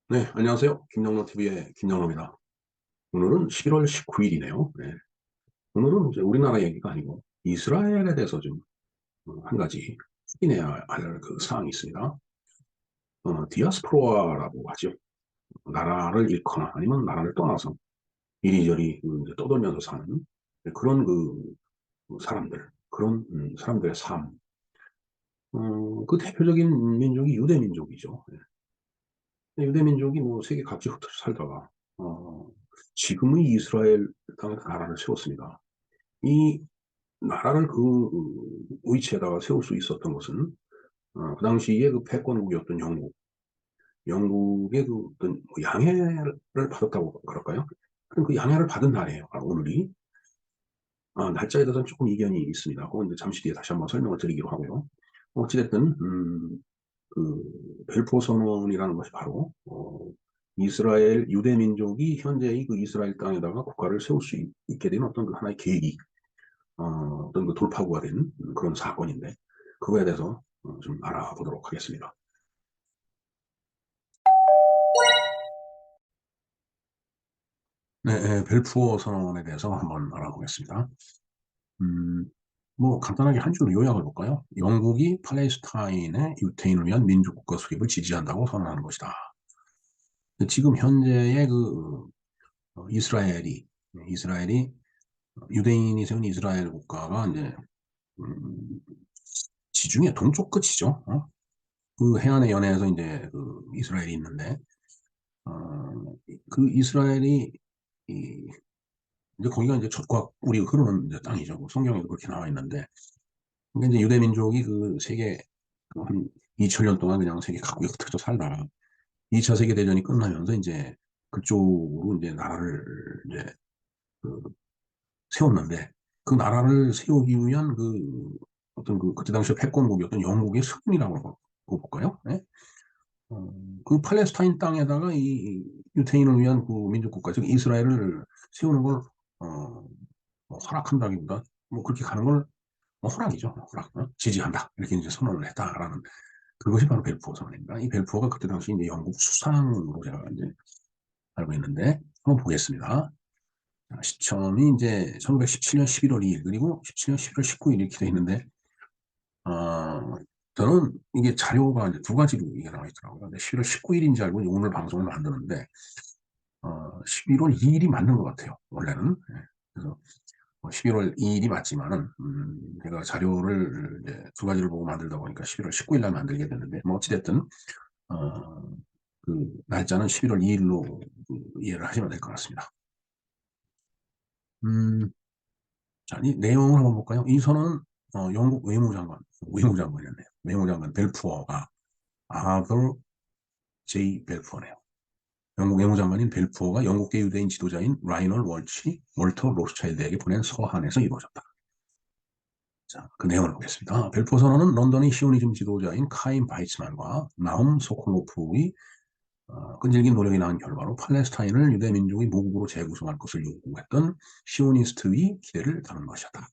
네, 안녕하세요. 김영로 TV의 김영로입니다. 오늘은 11월 19일이네요. 네. 오늘은 이제 우리나라 얘기가 아니고 이스라엘에 대해서 좀 한 가지 확인해야 할 그 사항이 있습니다. 디아스포라라고 하죠. 나라를 잃거나 아니면 나라를 떠나서 이리저리 이제 떠돌면서 사는 그런 사람들, 그런 사람들의 삶. 그 대표적인 민족이 유대 민족이죠. 네. 유대 민족이 뭐 세계 각지 흩어져 살다가 지금의 이스라엘 땅에 나라를 세웠습니다. 이 나라를 위치에다가 세울 수 있었던 것은 그 당시에 그 패권국이었던 영국의 그 어떤 뭐 양해를 받았다고 그럴까요? 그 양해를 받은 날이에요. 오늘이. 날짜에 대해서는 조금 이견이 있습니다. 그건 이제 잠시 뒤에 다시 한번 설명을 드리기로 하고요. 어찌됐든 그 벨포 선언이라는 것이 바로 이스라엘 유대 민족이 현재의 그 이스라엘 땅에다가 국가를 세울 수 있게 된 어떤 그 하나의 계기, 어떤 그 돌파구가 된 그런 사건인데 그거에 대해서 좀 알아보도록 하겠습니다. 네, 벨푸어 선언에 대해서 한번 알아보겠습니다. 음, 뭐 간단하게 한 줄로 요약을 볼까요? 영국이 팔레스타인의 유태인을 위한 민주국가 수립을 지지한다고 선언하는 것이다. 지금 현재의 이스라엘이 유대인이 세운 이스라엘 국가가 이제 음, 지중해 동쪽 끝이죠. 그 해안의 연해에서 이제 그 이스라엘이 있는데 그 이스라엘이 이제 거기가 이제 젖과 꿀이 흐르는 이제 땅이죠. 뭐 성경에도 그렇게 나와 있는데 그러니까 이제 유대 민족이 그 세계 한 2000년 동안 그냥 세계 각국에 흩어져 살다가 2차 세계 대전이 끝나면서 이제 그쪽으로 이제 나라를 이제 그 세웠는데 그 나라를 세우기 위한 어떤 그때 당시 패권국이었던 영국의 승리라고 볼까요? 네? 그 팔레스타인 땅에다가 이 유태인을 위한 그 민족국가, 즉 이스라엘을 세우는 걸 뭐 허락한다기보다 뭐 그렇게 가는 걸 허락이죠. 허락, 지지한다 이렇게 이제 선언을 했다라는 그것이 바로 벨푸어 선언입니다. 이 벨푸어가 그때 당시 이제 영국 수상으로 제가 이제 알고 있는데 한번 보겠습니다. 시점이 이제 1917년 11월 2일 그리고 17년 11월 19일 이렇게 돼 있는데 저는 이게 자료가 이제 두 가지로 이게 나와 있더라고요. 근데 11월 19일인지 알고 오늘 방송을 만드는데 11월 2일이 맞는 것 같아요. 원래는. 예. 그래서 11월 2일이 맞지만은 제가 자료를 이제 두 가지를 보고 만들다 보니까 11월 19일 날 만들게 됐는데 뭐 어찌됐든 어, 그 날짜는 11월 2일로 이해를 하시면 될 것 같습니다. 음, 자, 이 내용을 한번 볼까요? 이 선언은 영국 외무장관이었네요. 외무장관 벨푸어가 아더 제이 벨푸어네요. 영국 외무장관인 벨푸어가 영국계 유대인 지도자인 라이널 월터 로스차일드에게 보낸 서한에서 이루어졌다. 자, 그 내용을 보겠습니다. 벨푸어 선언은 런던의 시오니즘 지도자인 카인 바이츠만과 나움 소콜로프의 끈질긴 노력이 낳은 결과로 팔레스타인을 유대 민족의 모국으로 재구성할 것을 요구했던 시오니스트의 기대를 담은 것이었다.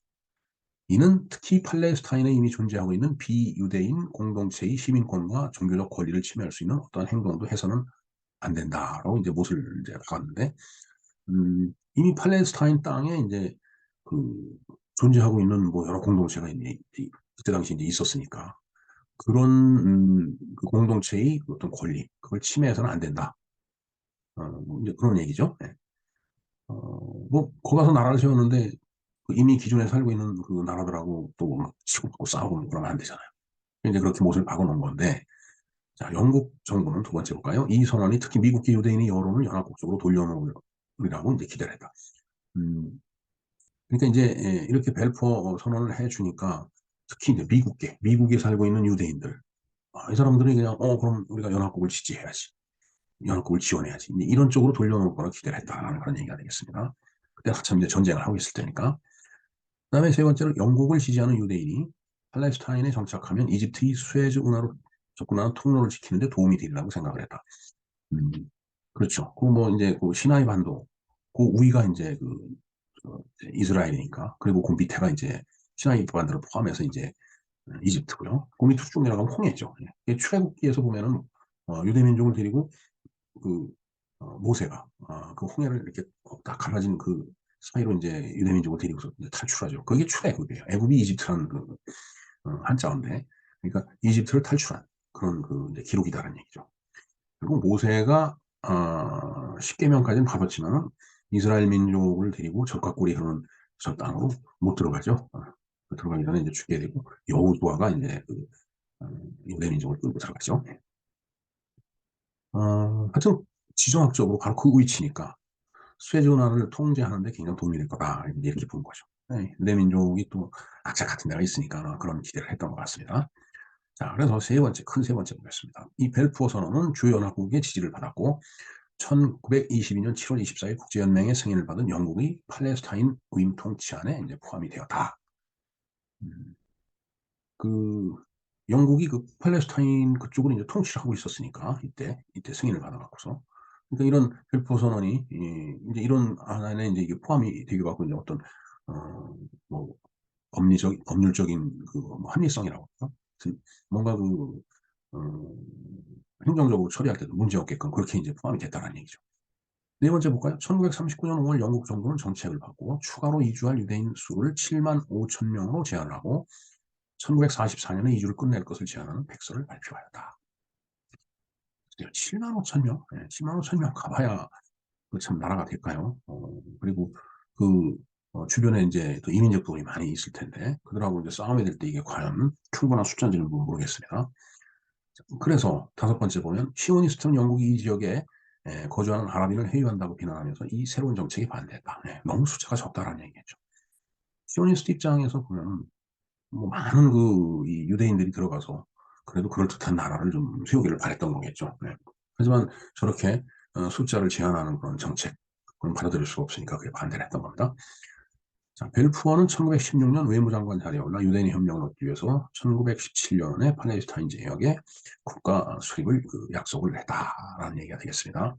이는 특히 팔레스타인에 이미 존재하고 있는 비유대인 공동체의 시민권과 종교적 권리를 침해할 수 있는 어떠한 행동도 해서는 안 된다라고 이제 못을 이제 박았는데, 이미 팔레스타인 땅에 이제 그 존재하고 있는 뭐 여러 공동체가 이제 그때 당시 이제 있었으니까 그런 그 공동체의 어떤 권리 그걸 침해해서는 안 된다. 뭐 이제 그런 얘기죠. 네. 뭐 거기 가서 나라를 세웠는데 그 이미 기존에 살고 있는 그 나라들하고 또 막 치고받고 싸우고 그러면 안 되잖아요. 이제 그렇게 못을 박아놓은 건데, 자, 영국 정부는 두 번째 볼까요? 이 선언이 특히 미국계 유대인의 여론을 연합국 쪽으로 돌려놓으리라고 이제 기대를 했다. 음, 그러니까 이제 이렇게 벨포어 선언을 해주니까 특히 이제 미국에 살고 있는 유대인들, 이 사람들이 그냥 그럼 우리가 연합국을 지지해야지, 연합국을 지원해야지, 이제 이런 쪽으로 돌려놓을 거라 기대를 했다라는 그런 얘기가 되겠습니다. 그때 한참 이제 전쟁을 하고 있을 때니까. 그다음에 세 번째로 영국을 지지하는 유대인이 팔레스타인에 정착하면 이집트의 수에즈 운하로 접근하는 통로를 지키는데 도움이 되리라고 생각을 했다. 음, 그렇죠. 그 뭐 이제 그 시나이 반도 그 위가 이제 이제 이스라엘이니까 그리고 그 밑에가 이제 시나이 반도를 포함해서 이제 이집트고요. 그 밑으로 쭉 내려가면 홍해죠. 예. 출애굽기에서 보면은 유대 민족을 데리고 그 모세가 그 홍해를 이렇게 딱 갈라진 그 사이로 이제 유대민족을 데리고서 이제 탈출하죠. 그게 출애굽이에요. 애굽이 이집트라는 그 한자어인데, 그러니까 이집트를 탈출한 그런 그 이제 기록이다라는 얘기죠. 그리고 모세가 10계명까지는 받았지만 이스라엘 민족을 데리고 적과 꿀이 흐르는 저 땅으로 못 들어가죠. 들어가기 전에 이제 죽게 되고 여호수아가 이제 그 유대 민족을 끌고 들어가죠. 하여튼 지정학적으로 바로 그 위치니까 수에즈 운하를 통제하는데 굉장히 도움이 될 거다 이렇게 본 거죠. 네, 유대 민족이 또 악착 같은 데가 있으니까 그런 기대를 했던 것 같습니다. 자, 그래서 큰 세 번째 보겠습니다. 이 벨푸어 선언은 주요 연합국의 지지를 받았고 1922년 7월 24일 국제연맹의 승인을 받은 영국의 팔레스타인 위임 통치안에 이제 포함이 되었다. 음, 그 영국이 그 팔레스타인 그쪽을 이제 통치를 하고 있었으니까 이때 승인을 받아갖고서 그러니까 이런 벨포 선언이 이제 이런 안에 이제 이게 포함이 되게 갖고 이제 어떤 뭐 법률적인 그뭐 합리성이라고 할까? 뭔가 그 어, 행정적으로 처리할 때도 문제 없게끔 그렇게 이제 포함이 됐다는 얘기죠. 네 번째 볼까요? 1939년 5월 영국 정부는 정책을 바꾸고 추가로 이주할 유대인 수를 7만 5천 명으로 제한을 하고 1944년에 이주를 끝낼 것을 제안하는 백서를 발표하였다. 7만 5천 명? 네, 7만 5천 명 가봐야 참 나라가 될까요? 그리고 그 주변에 이제 또 이민족들이 많이 있을 텐데 그들하고 이제 싸움이 될 때 이게 과연 충분한 숫자인지는 모르겠습니다. 그래서 다섯 번째 보면 시오니스트는 영국이 이 지역에 거주하는 아랍인을 회유한다고 비난하면서 이 새로운 정책에 반대했다. 네, 너무 숫자가 적다라는 얘기죠. 시오니스트 입장에서 보면 뭐 많은 이 유대인들이 들어가서 그래도 그럴듯한 나라를 좀 세우기를 바랬던 거겠죠. 네. 하지만 저렇게 숫자를 제한하는 그런 정책, 그건 받아들일 수가 없으니까 그게 반대를 했던 겁니다. 자, 벨푸어는 1916년 외무장관 자리에 올라 유대인 협력을 얻기 위해서 1917년에 팔레스타인 지역에 국가 수립을 약속을 했다라는 얘기가 되겠습니다.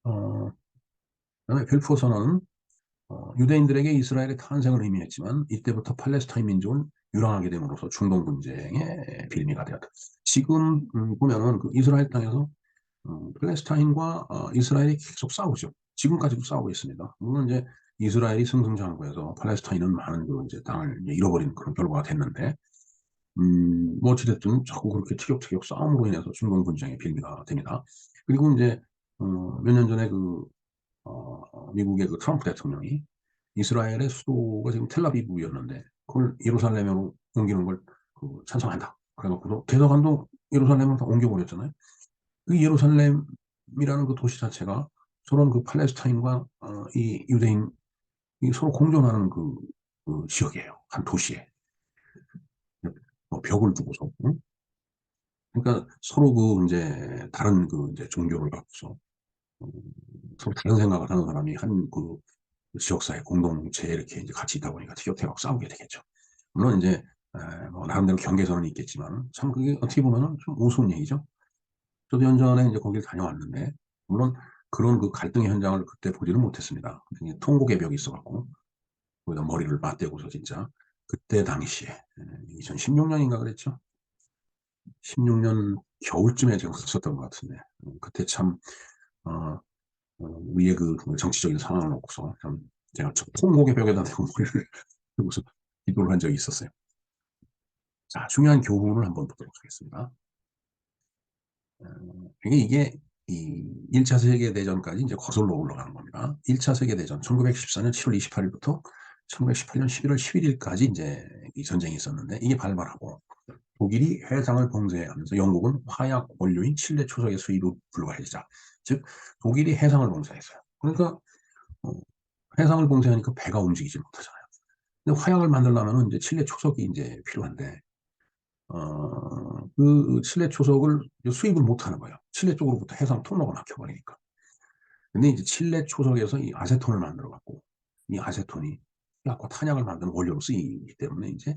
그다음에 벨푸어 선언은 유대인들에게 이스라엘의 탄생을 의미했지만 이때부터 팔레스타인 민족은 유랑하게 됨으로써 중동 분쟁의 빌미가 되었다. 지금 보면은 그 이스라엘 땅에서 팔레스타인과 이스라엘이 계속 싸우죠. 지금까지도 싸우고 있습니다. 물론 이제 이스라엘이 승승장구해서 팔레스타인은 많은 그 이제 땅을 이제 잃어버린 그런 결과가 됐는데, 뭐 어찌됐든 자꾸 그렇게 티격태격 싸움으로 인해서 중동 분쟁의 빌미가 됩니다. 그리고 이제 몇 년 전에 미국의 그 트럼프 대통령이 이스라엘의 수도가 지금 텔라비브였는데 그걸 예루살렘으로 옮기는 걸 찬성한다. 그래갖고도 대사관도 예루살렘으로 다 옮겨버렸잖아요. 그 예루살렘이라는 그 도시 자체가 저런 그 팔레스타인과 이 유대인 이 서로 공존하는 그 지역이에요. 한 도시에 뭐 벽을 두고서. 응? 그러니까 서로 그 이제 다른 그 이제 종교를 갖고서 어, 서로 다른 생각을 하는 사람이 한 그 지역사회 공동체에 이렇게 이제 같이 있다 보니까 티격태격 싸우게 되겠죠. 물론 이제 뭐 나름대로 경계선은 있겠지만 참 그게 어떻게 보면은 좀 우스운 얘기죠. 저도 연전에 이제 거기를 다녀왔는데 물론 그런 그 갈등의 현장을 그때 보지는 못했습니다. 통곡의 벽이 있어갖고 거기다 머리를 맞대고서 진짜 그때 당시에 2016년인가 그랬죠. 16년 겨울쯤에 제가 갔었던 것 같은데 그때 참 어, 우리의 그 정치적인 상황을 놓고서 참 제가 통곡의 벽에다 대고 머리를 대고서 기도를 한 적이 있었어요. 자, 중요한 교훈을 한번 보도록 하겠습니다. 이게 이 1차 세계대전까지 이제 거슬러 올라가는 겁니다. 1차 세계대전 1914년 7월 28일부터 1918년 11월 11일까지 이제 이 전쟁이 있었는데 이게 발발하고 독일이 해상을 봉쇄하면서 영국은 화약 원료인 칠레 초석의 수입을 불가해지자. 즉 독일이 해상을 봉쇄했어요. 그러니까 어, 해상을 봉쇄하니까 배가 움직이지 못하잖아요. 근데 화약을 만들려면 이제 칠레 초석이 이제 필요한데 그 칠레 초석을 수입을 못 하는 거예요. 칠레 쪽으로부터 해상 통로가 막혀버리니까. 근데 이제 칠레 초석에서 이 아세톤을 만들어 갖고 이 아세톤이 약과 탄약을 만드는 원료로 쓰이기 때문에 이제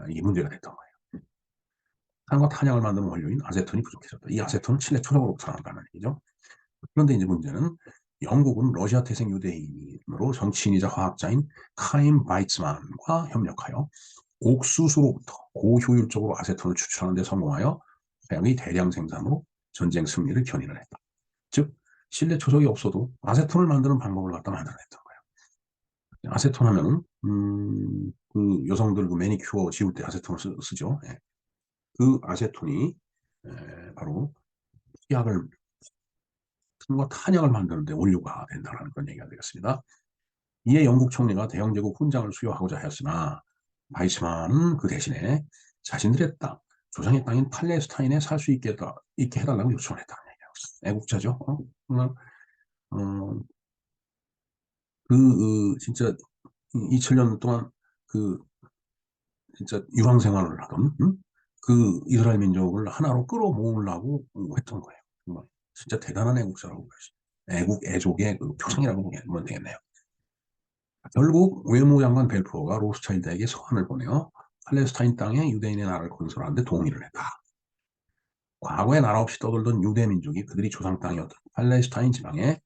이게 문제가 됐던 거예요. 탄과 탄약을 만드는 원료인 아세톤이 부족해졌다. 이 아세톤은 칠레 초석으로부터 나온다는 얘기죠. 그런데 이제 문제는 영국은 러시아 태생 유대인으로 정치인이자 화학자인 카임 바이츠만과 협력하여 옥수수로부터 고효율적으로 아세톤을 추출하는 데 성공하여 화약의 대량 생산으로 전쟁 승리를 견인을 했다. 즉 실내 초석이 없어도 아세톤을 만드는 방법을 갖다 만들어냈던 거예요. 아세톤 하면은 그 여성들 그 매니큐어 지울 때 아세톤을 쓰죠. 예. 그 아세톤이 바로 약을 과 탄약을 만드는데 원료가 된다는 그런 얘기가 되겠습니다. 이에 영국 총리가 대영 제국 훈장을 수여하고자 하였으나 바이츠만은 그 대신에 자신들의 땅, 조상의 땅인 팔레스타인에 살 수 있게 해달라고 요청을 했다는 얘기예요. 애국자죠. 정말 어, 진짜 2000년 동안 그 진짜 유랑 생활을 하던 그 이스라엘 민족을 하나로 끌어모으려고 했던 거예요. 정말 진짜 대단한 애국자라고 볼수 있어요. 애국 애족의 그 표상이라고 보면 되겠네요. 결국 외무장관 벨푸어가 로스차일드에게 서한을 보내어 팔레스타인 땅에 유대인의 나라를 건설하는데 동의를 했다. 과거에 나라 없이 떠돌던 유대 민족이 그들이 조상 땅이었던 팔레스타인 지방에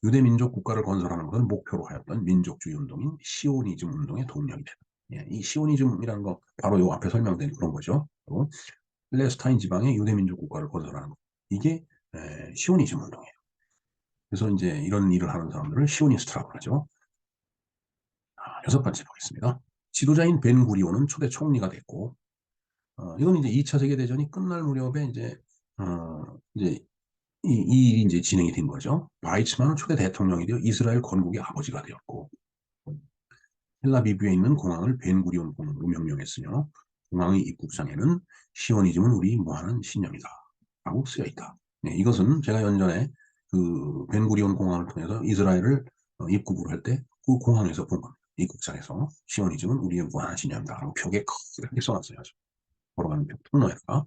유대 민족 국가를 건설하는 것을 목표로 하였던 민족주의 운동인 시오니즘 운동의 동력이 되다. 예, 이 시오니즘이라는 거 바로 요 앞에 설명된 그런 거죠. 팔레스타인 지방에 유대 민족 국가를 건설하는 것. 이게 시오니즘 운동이에요. 그래서 이제 이런 일을 하는 사람들을 시오니스트라고 하죠. 여섯 번째 보겠습니다. 지도자인 벤 구리온은 초대 총리가 됐고, 이건 이제 2차 세계대전이 끝날 무렵에 이제 이 일이 이제 진행이 된 거죠. 바이츠만은 초대 대통령이 되어 이스라엘 건국의 아버지가 되었고, 텔라비브에 있는 공항을 벤 구리온 공항으로 명명했으며, 공항의 입국상에는 시오니즘은 우리 무한한 신념이다 라고 쓰여 있다. 네, 이것은 제가 연전에 그 벤 구리온 공항을 통해서 이스라엘을 입국을 할 때 그 공항에서 본 겁니다. 입국장에서 시오니즘은 우리의 무한한 신념이다 라고 벽에 크게 써놨어요. 걸어가는 벽 통로에다가.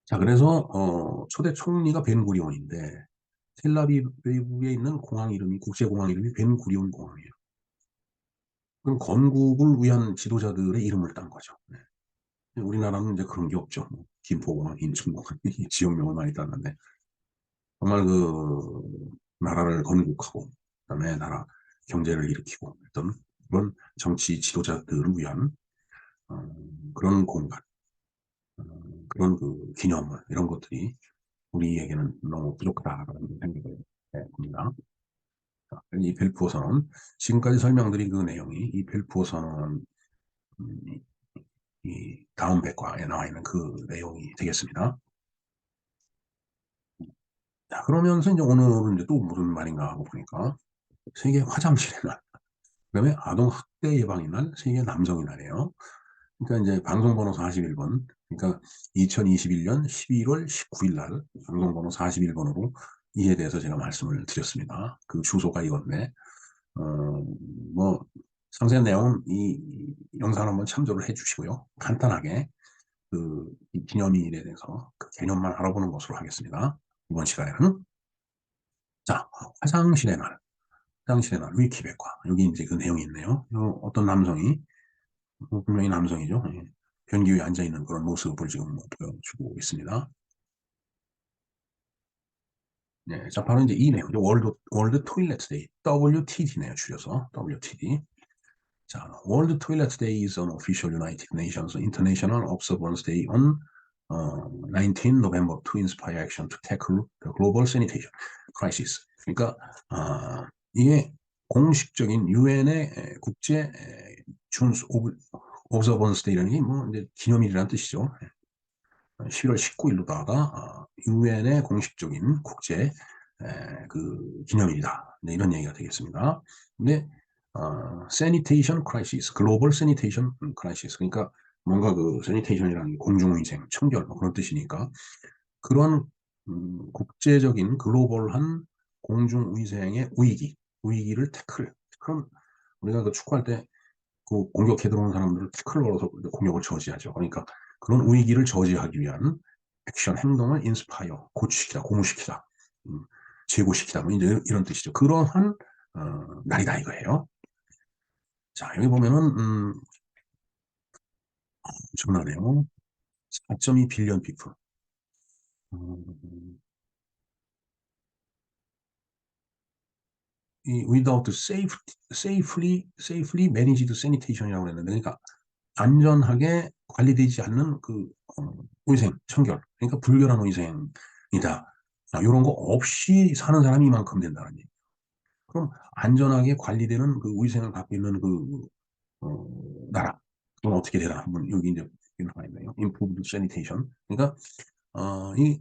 자, 그래서 초대 총리가 벤구리온인데 텔라비브에 있는 공항 이름이 국제공항 이름이 벤구리온 공항이에요. 그럼 건국을 위한 지도자들의 이름을 딴 거죠. 네. 우리나라는 이제 그런 게 없죠. 뭐, 김포공항, 인천공항 이 지역명을 많이 땄는데 정말 그 나라를 건국하고 그다음에 나라 경제를 일으키고 했던 그런 정치 지도자들을 위한 어, 그런 공간, 어, 그런 그 기념물 이런 것들이 우리에게는 너무 부족하다는 생각을 해봅니다. 이 벨푸어 선언, 지금까지 설명드린 그 내용이 이 벨푸어 선언 음, 이 다음 백과에 나와 있는 그 내용이 되겠습니다. 자, 그러면서 이제 오늘은 이제 또 무슨 말인가 하고 보니까 세계 화장실의 날, 그다음에 아동 학대 예방의 날, 세계 남성의 날이에요. 그러니까 이제 방송번호 41번, 그러니까 2021년 11월 19일 날 방송번호 41번으로 이에 대해서 제가 말씀을 드렸습니다. 그 주소가 이건데, 어, 뭐, 상세한 내용은 이 영상을 한번 참조를 해 주시고요. 간단하게 이 기념일에 대해서 그 개념만 알아보는 것으로 하겠습니다. 이번 시간에는. 자, 화장실의 날, 화장실의 날, 위키백과. 여기 이제 그 내용이 있네요. 어떤 남성이, 분명히 남성이죠. 예. 변기 위에 앉아있는 그런 모습을 지금 보여주고 있습니다. 네, 자, 바로 이제 이 내용이죠. 월드 토일렛 데이, WTD네요. 줄여서, WTD. 자, World Toilet Day is an official United Nations International Observance Day on 19 November to inspire action to tackle the global sanitation crisis. 그러니까 이게 공식적인 유엔의 국제 준수 오브저번스 데이라는 게 뭐 이제 기념일이라는 뜻이죠. 11월 19일로다가 유엔의 공식적인 국제 그 기념일이다. 네, 이런 얘기가 되겠습니다. 근데 sanitation crisis, 글로벌 sanitation crisis, 그러니까 뭔가 그 sanitation이라는 게 공중위생, 청결 뭐 그런 뜻이니까 그런 국제적인 글로벌한 공중위생의 위기를 태클. 그럼 우리가 그 축구할 때 그 공격해 들어오는 사람들을 태클을 걸어서 공격을 저지하죠. 그러니까 그런 위기를 저지하기 위한 액션 행동을 인스파이어 고취시키다, 고무시키다, 음, 제고시키다 뭐 이런 뜻이죠. 그러한 날이다 이거예요. 자, 여기 보면은 엄청나네요. 4.2 빌리언 피플. 이 without safely managed sanitation이라고 했는데, 그러니까 안전하게 관리되지 않는 그 위생, 청결, 그러니까 불결한 위생이다. 이런 거 없이 사는 사람이 이만큼 된다는 얘기. 그럼 안전하게 관리되는 그 위생을 갖고 있는 그 어, 나라. 그건 어떻게 되나 한번 여기 이제 나와 있네요. Improved sanitation. 그러니까 이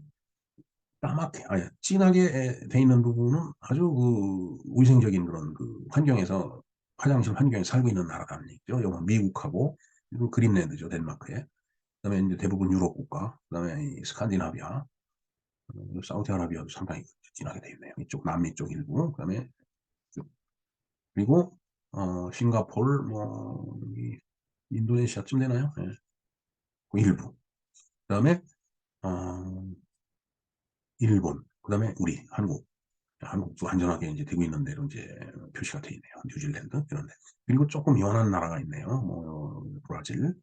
까맣게, 진하게 돼 있는 부분은 아주 그 위생적인 그런 그 환경에서 화장실 환경에 살고 있는 나라라는 얘기죠. 이거 미국하고 이건 그린랜드죠, 덴마크에. 그다음에 이제 대부분 유럽 국가, 그다음에 이 스칸디나비아, 사우디아라비아도 상당히 진하게 돼 있네요. 이쪽 남미 쪽 일부, 그다음에 그리고 싱가포르, 뭐 이 인도네시아쯤 되나요? 예, 그 일부. 그다음에 어, 일본, 그다음에 우리 한국. 한국도 안전하게 이제 되고 있는 대로 이제 표시가 돼 있네요. 뉴질랜드 이런 데. 그리고 조금 연한 나라가 있네요. 뭐 브라질,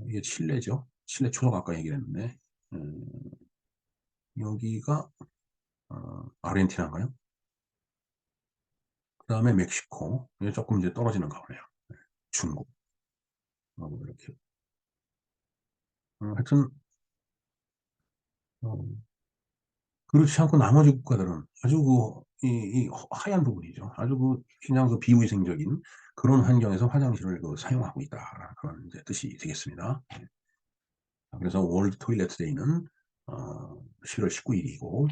이게 칠레죠. 칠레 초석 아까 얘기를 했는데 여기가 아르헨티나인가요? 그다음에 멕시코. 이게 조금 이제 떨어지는 가 보네요. 중국. 이렇게. 하여튼 어, 그렇지 않고 나머지 국가들은 아주 이 하얀 부분이죠. 아주 그냥 그 비위생적인 그런 환경에서 화장실을 사용하고 있다라는 그런 이제 뜻이 되겠습니다. 그래서 월드 토일렛 데이는 11월 19일이고,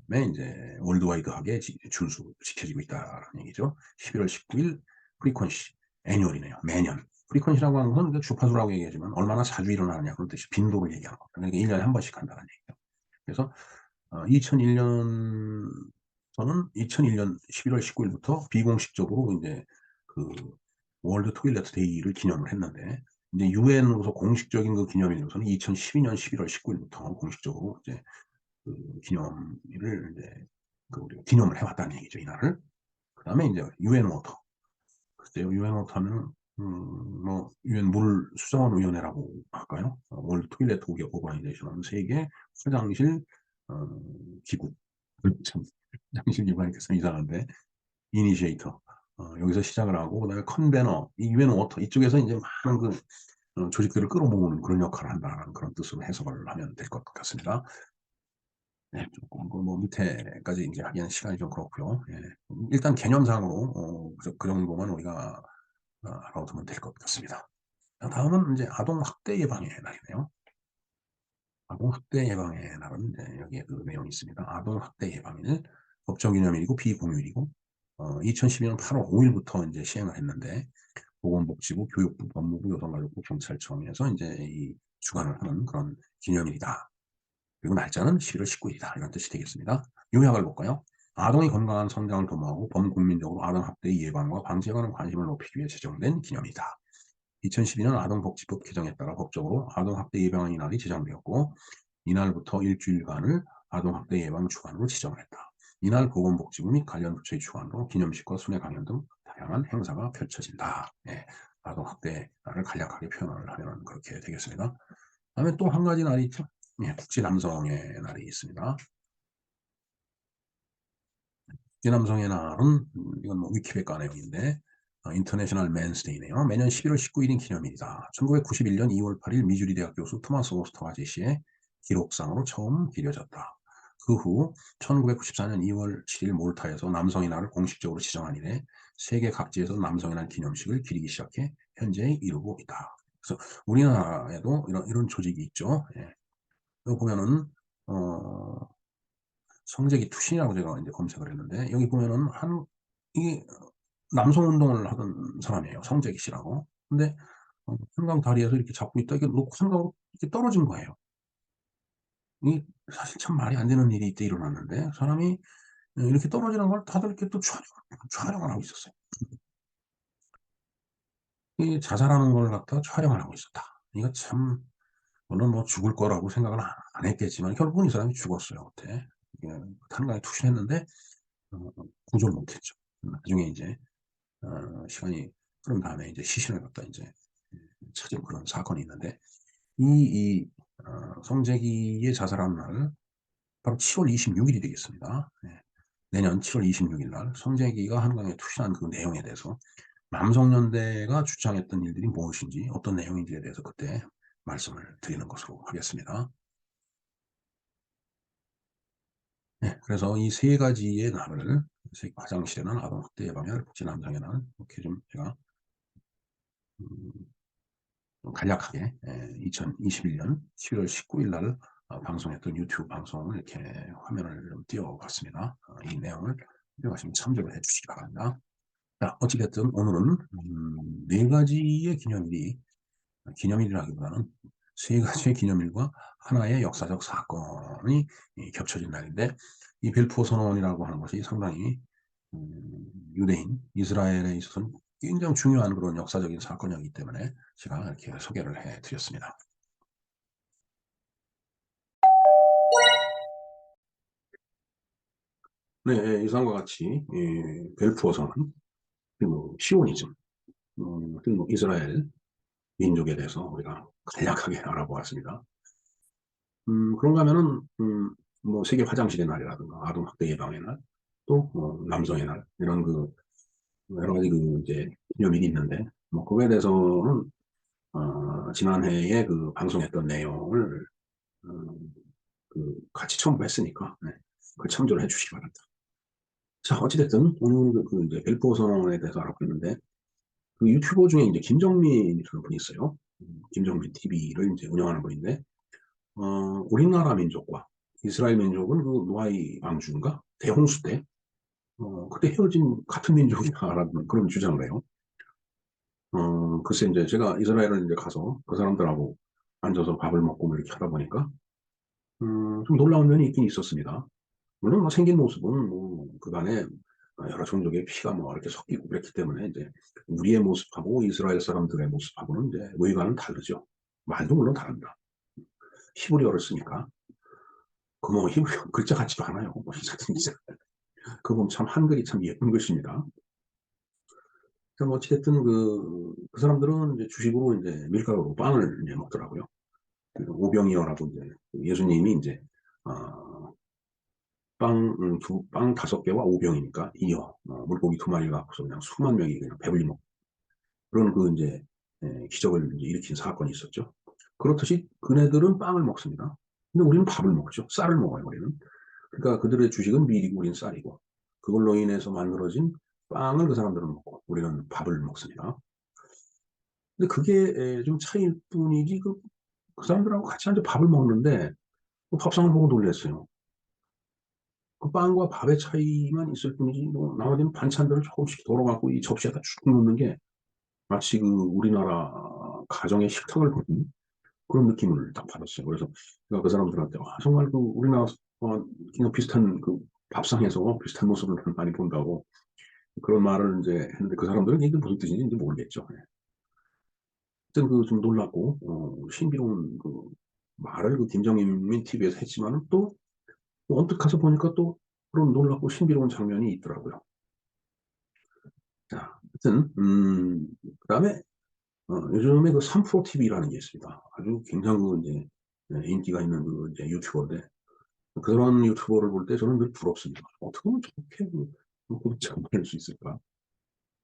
그다음에 이제 월드와이드하게 준수 지켜지고 있다는 얘기죠. 11월 19일 프리퀀시 애뉴얼이네요. 매년. 프리퀀시라고 하는 건 그 주파수라고 얘기하지만 얼마나 자주 일어나느냐 그런 뜻이 빈도를 얘기하는 겁니다. 그러니까 1년에 한 번씩 한다는 얘기죠. 그래서 2001년 11월 19일부터 비공식적으로 이제 그 월드 토일렛 데이를 기념을 했는데, 이제 유엔으로서 공식적인 그 기념일로서는 2012년 11월 19일부터 공식적으로 이제 그 기념일을 이제 우리가 기념을 해왔다는 얘기죠, 이날을. 그 다음에 이제 유엔 워터. 글쎄요, 유엔 워터는 뭐 유엔 물 수자원 위원회라고 할까요? 월드 토일렛 오거나이제이션은 세계 화장실 어, 기구. 참 화장실 기구하니까 참 이상한데, 이니시에이터. 여기서 시작을 하고, 그다음에 컨베너, 이 유엔 워터 이쪽에서 이제 많은 그 조직들을 끌어모으는 그런 역할을 한다는 그런 뜻으로 해석을 하면 될 것 같습니다. 네, 조금 그뭐 밑에까지 이제 하기에는 시간이 좀 그렇고요. 예. 일단 개념상으로 그 정도만 우리가 알아두면 될 것 같습니다. 다음은 이제 아동 학대 예방의 날이네요. 아동 학대 예방의 날은 이제 여기에 그 내용이 있습니다. 아동 학대 예방일 법정기념일이고 비공휴일이고 2012년 8월 5일부터 이제 시행을 했는데, 보건복지부, 교육부, 법무부, 여성가족부, 경찰청에서 이제 이 주관을 하는 그런 기념일이다. 그리고 날짜는 11월 19일이다. 이런 뜻이 되겠습니다. 요약을 볼까요? 아동의 건강한 성장을 도모하고 범국민적으로 아동학대의 예방과 방지에 관한 관심을 높이기 위해 제정된 기념이다. 2012년 아동복지법 개정에 따라 법적으로 아동학대 예방의 날이 제정되었고, 이날부터 일주일간을 아동학대 예방 주간으로 지정을 했다. 이날 보건복지부 및 관련 부처의 주관으로 기념식과 순회 강연 등 다양한 행사가 펼쳐진다. 예, 아동학대 날을 간략하게 표현을 하면 그렇게 되겠습니다. 다음에 또 한 가지 날이 있죠. 예, 국제남성의 날이 있습니다. 국제남성의 날은 이건 뭐 위키백과 내용인데 인터내셔널 맨스데이네요. 매년 11월 19일인 기념일이다. 1991년 2월 8일 미주리 대학 교수 토마스 오스터가 제시해 기록상으로 처음 기려졌다. 그 후 1994년 2월 7일 몰타에서 남성의 날을 공식적으로 지정한 이래 세계 각지에서 남성의 날 기념식을 기리기 시작해 현재 이루고 있다. 그래서 우리나라에도 이런 조직이 있죠. 예. 여기 보면은 어, 성재기 투신이라고 제가 이제 검색을 했는데, 여기 보면은 이게 남성 운동을 하던 사람이에요. 성재기 씨라고. 근데 한강 다리에서 이렇게 잡고 있다 이게 놓고 한강으로 이렇게 떨어진 거예요. 이 사실 참 말이 안 되는 일이 이때 일어났는데, 사람이 이렇게 떨어지는 걸 다들 이렇게 또 촬영을 하고 있었어요. 이 자살하는 걸 갖다 촬영을 하고 있었다. 이거 참, 물론 뭐 죽을 거라고 생각을 안 했겠지만 결국은 이 사람이 죽었어요. 그때 한강에 투신했는데 어, 구조를 못했죠. 나중에 이제 시간이 흐른 다음에 이제 시신을 갖다 이제 찾은 그런 사건이 있는데, 성재기의 자살한 날 바로 7월 26일이 되겠습니다. 네. 내년 7월 26일 날 성재기가 한강에 투신한 그 내용에 대해서 남성연대가 주장했던 일들이 무엇인지, 어떤 내용인지에 대해서 그때 말씀을 드리는 것으로 하겠습니다. 네, 그래서 이 세 가지의 날을, 화장실에는 아동 학대 예방일, 복지 남성의 날, 이렇게 좀 제가 음, 좀 간략하게 2021년 11월 19일 날 방송했던 유튜브 방송을 이렇게 화면을 좀 띄워봤습니다. 이 내용을 필요하시면 참조를 해주시기 바랍니다. 자, 어찌됐든 오늘은 네 가지의 기념일이, 기념일이라기보다는 세 가지의 기념일과 하나의 역사적 사건이 겹쳐진 날인데, 이 벨푸어 선언이라고 하는 것이 상당히 유대인, 이스라엘에 있어서는 굉장히 중요한 그런 역사적인 사건이기 때문에 제가 이렇게 소개를 해드렸습니다. 네, 이상과 같이 벨푸어 선언, 그리고 시오니즘, 그리고 이스라엘 민족에 대해서 우리가 간략하게 알아보았습니다. 그런가 하면은, 뭐, 세계 화장실의 날이라든가, 아동학대 예방의 날, 또, 남성의 날, 이런 여러 가지 이제, 기념일이 있는데, 뭐, 그거에 대해서는, 지난해에 방송했던 내용을, 음, 같이 첨부했으니까, 네, 그걸 참조를 해 주시기 바랍니다. 자, 어찌됐든, 오늘 이제, 벨포 선언에 대해서 알아봤는데, 그 유튜버 중에 이제, 김정민이라는 분이 있어요. 김정민 TV를 이제 운영하는 분인데, 우리나라 민족과 이스라엘 민족은 노아의 왕조인가? 대홍수 때, 그때 헤어진 같은 민족이다라는 그런 주장을 해요. 글쎄, 이제 제가 이스라엘을 이제 가서 그 사람들하고 앉아서 밥을 먹고 뭐 이렇게 하다 보니까, 좀 놀라운 면이 있긴 있었습니다. 물론 뭐 생긴 모습은 뭐 그간에 여러 종족의 피가 뭐 이렇게 섞이고 그랬기 때문에 이제 우리의 모습하고 이스라엘 사람들의 모습하고는 이제 외관은 다르죠. 말도 물론 다릅니다. 히브리어를 쓰니까. 그 뭐 히브리어 글자 같지도 않아요. 뭐 진짜. 그거 보면 참 한글이 참 예쁜 글씨입니다. 그럼 어찌됐든 그 사람들은 이제 주식으로 이제 밀가루로 빵을 이제 먹더라고요. 오병이어라고 이제 예수님이 이제 어, 빵 5개와 오병이니까 이어 물고기 2마리 갖고서 그냥 수만 명이 그냥 배불리 먹 그런 이제 기적을 이제 일으킨 사건이 있었죠. 그렇듯이 그네들은 빵을 먹습니다. 근데 우리는 밥을 먹죠. 쌀을 먹어요, 우리는. 그러니까 그들의 주식은 밀이고 우리는 쌀이고 그걸로 인해서 만들어진 빵을 그 사람들은 먹고 우리는 밥을 먹습니다. 근데 그게 좀 차이일 뿐이지 그 사람들하고 같이 앉아 밥을 먹는데 그 밥상을 보고 놀랐어요. 그 빵과 밥의 차이만 있을 뿐이지 뭐 나머지는 반찬들을 조금씩 덜어갖고 이 접시에다 쭉 넣는 게 마치 우리나라 가정의 식탁을 보는 그런 느낌을 딱 받았어요. 그래서 제가 그 사람들한테 정말 우리나라 그냥 비슷한 밥상에서 비슷한 모습을 많이 본다고 그런 말을 이제 했는데 그 사람들은 이게 무슨 뜻인지 모르겠죠. 예. 하여튼 좀 놀랐고 신비로운 말을 김정민 TV에서 했지만은 또 언뜻 가서 보니까 또 그런 놀랍고 신비로운 장면이 있더라고요. 자, 하여튼 그다음에 요즘에 3프로 TV라는 게 있습니다. 아주 굉장히 이제 인기가 있는 이제 유튜버인데 그런 유튜버를 볼 때 저는 늘 부럽습니다. 어떻게 보면 저렇게 구독자가 많을 수 있을까?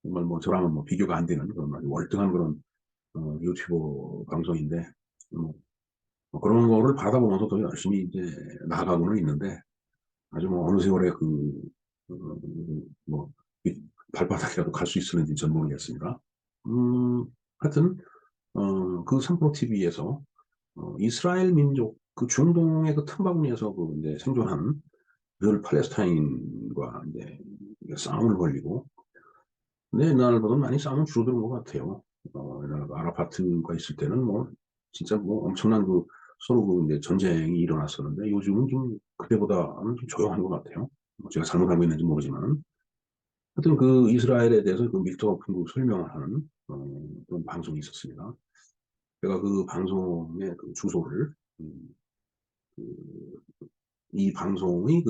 정말 뭐 저랑은 뭐 비교가 안 되는 그런 아주 월등한 그런 유튜버 방송인데 뭐, 뭐 그런 거를 바라보면서 더 열심히 이제 나아가고는 있는데 아주 뭐 어느 세월에 뭐 발바닥이라도 갈 수 있을는지 전 모르겠습니다. 하여튼 그 삼프로 TV에서 이스라엘 민족 중동의 틈바구니에서 이제 생존한 늘 팔레스타인과 이제 싸움을 벌이고 근데 옛날보다 많이 싸움은 줄어든 것 같아요. 옛날 아라파트가 있을 때는 뭐 진짜 뭐 엄청난 서로 이제 전쟁이 일어났었는데 요즘은 좀 그때보다는 좀 조용한 것 같아요. 뭐 제가 잘못 알고 있는지 모르지만 하여튼 이스라엘에 대해서 밀도 높은 설명을 하는 그런 방송이 있었습니다. 제가 그 방송의 주소를 음, 그, 이 방송의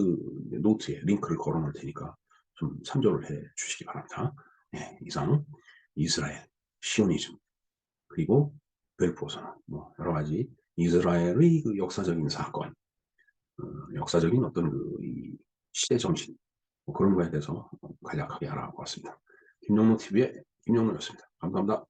노트에 링크를 걸어 놓을 테니까 좀 참조를 해 주시기 바랍니다. 네, 이상 이스라엘, 시오니즘, 그리고 벨포 선언, 뭐 여러 가지 이스라엘의 역사적인 사건, 역사적인 어떤 이 시대 정신, 뭐 그런 거에 대해서 간략하게 알아보았습니다. 김영로 TV의 김영로였습니다. 감사합니다.